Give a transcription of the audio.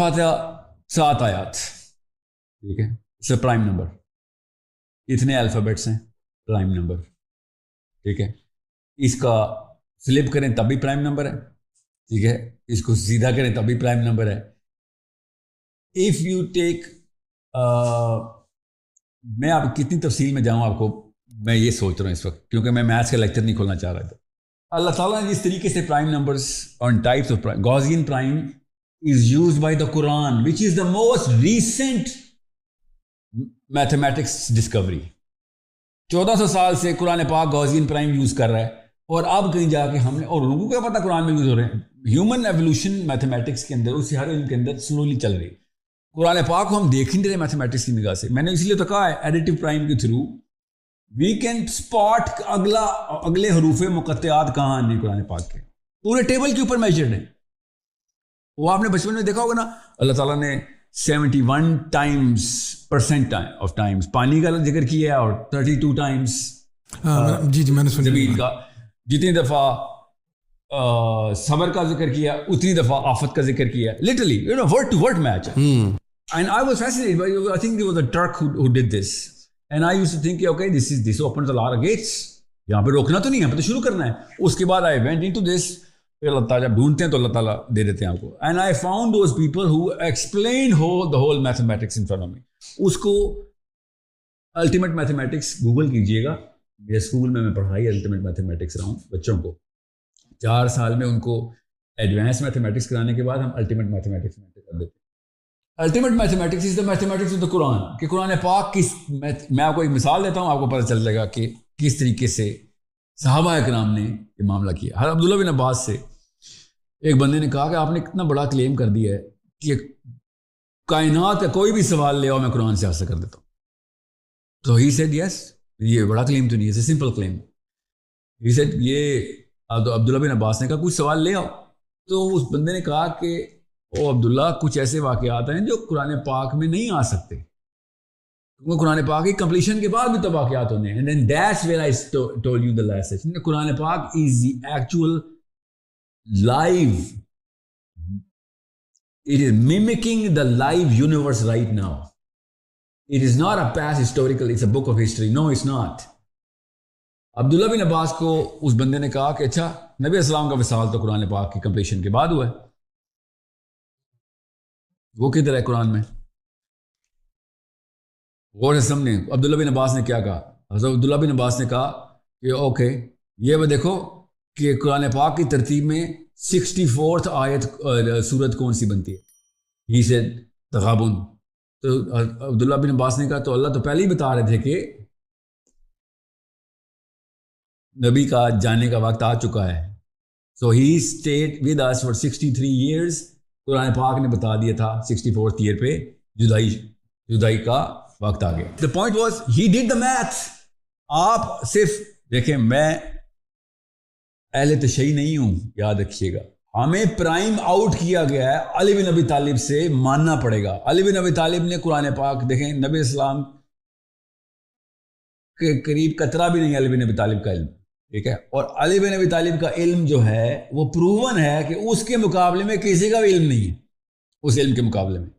فاتحہ 7 آیات, ٹھیک ہے, اس پرائم نمبر, اتنے الفابیٹس ہیں, پرائم نمبر, ٹھیک ہے. اس کا فلپ کریں تب بھی پرائم نمبر ہے, ٹھیک ہے, اس کو سیدھا کریں تب بھی پرائم نمبر ہے. اف یو ٹیک, میں آپ کتنی تفصیل میں جاؤں آپ کو, میں یہ سوچ رہا ہوں اس وقت, کیونکہ میں میتھس کا لیکچر نہیں کھولنا چاہ رہا تھا. اللہ تعالیٰ نے جس طریقے سے پرائم نمبرز اور types of Gaussian prime is used by the Quran, which is the most recent mathematics discovery. 1400 سال سے قرآن پاک گوزین پرائم یوز کر رہا ہے, اور اب کہیں جا کے ہم نے, اور لوگوں کو کیا پتا قرآن میں یوز ہو رہے ہیں. ہیومن ایولیوشن میتھمیٹکس کے اندر, اسی ہر علم کے اندر سلولی چل رہی ہے. قرآن پاک کو ہم دیکھ نہیں رہے میتھمیٹکس کی نگاہ سے. میں نے اس لیے تو کہا ہے ایڈیٹو پرائم کے تھرو وی کین اسپاٹ اگلے حروف مقطعات کہاں آنے قرآن پاک کے, پورے ٹیبل کے اوپر میجرڈ ہیں. وہ آپ نے بچپن میں دیکھا ہوگا نا, اللہ تعالیٰ نے 71% آف ٹائمز پانی کا ذکر کیا اور 32 ٹائمز جی میں نے سنا زمین کا. جتنی دفعہ صبر کا ذکر کیا اتنی دفعہ آفت کا ذکر کیا. Literally word to word match. And I was fascinated, I think there was a trick who did this, and I used to think okay this opens a lot of gates, یہاں پہ روکنا تو نہیں, یہاں پہ تو شروع کرنا ہے. اس کے بعد آئی وینٹ انٹو دس. اللہ تعالیٰ جب ڈھونڈتے ہیں تو اللہ تعالیٰ دے دیتے ہیں آپ کو. And I found those people who explain the whole mathematics in front of me. اس کو الٹیمیٹ میتھمیٹکس گوگل کیجیے گا. میرے اسکول میں پڑھائی الٹیمیٹ میتھمیٹکس رہا ہوں بچوں کو. 4 سال میں ان کو ایڈوانس میتھمیٹکس کرانے کے بعد ہم الٹیمیٹ میتھمیٹکس میں کر دیتے ہیں. Ultimate mathematics is the mathematics of the Quran. کہ قرآن پاک کس, میں آپ کو ایک مثال دیتا ہوں, آپ کو پتہ چل جائے گا کہ کس طریقے سے صحابہ اکرام نے یہ معاملہ کیا. حضرت عبداللہ بن عباس سے ایک بندے نے کہا کہ آپ نے اتنا بڑا کلیم کر دیا ہے کہ کائنات کا کوئی بھی سوال لے آؤ میں قرآن سے حاصل کر دیتا ہوں. تو ہی سیڈ یس, یہ بڑا کلیم تو نہیں ہے, سمپل کلیم. ہی سیڈ, یہ عبداللہ بن عباس نے کہا کچھ سوال لے آؤ. تو اس بندے نے کہا کہ او عبداللہ, کچھ ایسے واقعات ہیں جو قرآن پاک میں نہیں آ سکتے, کیونکہ قرآن پاک کی کمپلیشن کے بعد بھی تو واقعات ہونے ہیں. And then that's where I told you the last session. قرآن پاک is the actual live. It is mimicking the live universe right now. It is not a past historical, it's a book of history. No, it's not. عبداللہ بن عباس کو اس بندے نے کہا کہ اچھا نبی اسلام کا وصال تو قرآن پاک کی کمپلیشن کے بعد ہوا ہے, وہ کدھر ہے قرآن میں؟ غور سے سمجھیں. عبداللہ بن عباس نے کیا کہا؟ حضرت عبداللہ بن عباس نے کہا کہ اوکے, یہ وہ دیکھو کہ قرآن پاک کی ترتیب میں 64th آیت سورت کون سی بنتی ہے. ہی سے تغابن. تو عبداللہ بن عباس نے کہا تو اللہ تو پہلے ہی بتا رہے تھے کہ نبی کا جانے کا وقت آ چکا ہے. So he stayed with us for 63 years. Quran پاک نے بتا دیا تھا 64th ایئر پہ جدائی کا وقت آ گیا. The point was he did the math. آپ صرف دیکھیں, میں اہل تشیع نہیں ہوں, یاد رکھیے گا. ہمیں پرائم آؤٹ کیا گیا ہے, علی بن ابی طالب سے ماننا پڑے گا. علی بن ابی طالب نے قرآن پاک دیکھیں, نبی اسلام کے قریب قطرہ بھی نہیں علی بن ابی طالب کا علم, ٹھیک ہے. اور علی بن ابی طالب کا علم جو ہے وہ پروون ہے کہ اس کے مقابلے میں کسی کا بھی علم نہیں ہے, اس علم کے مقابلے میں.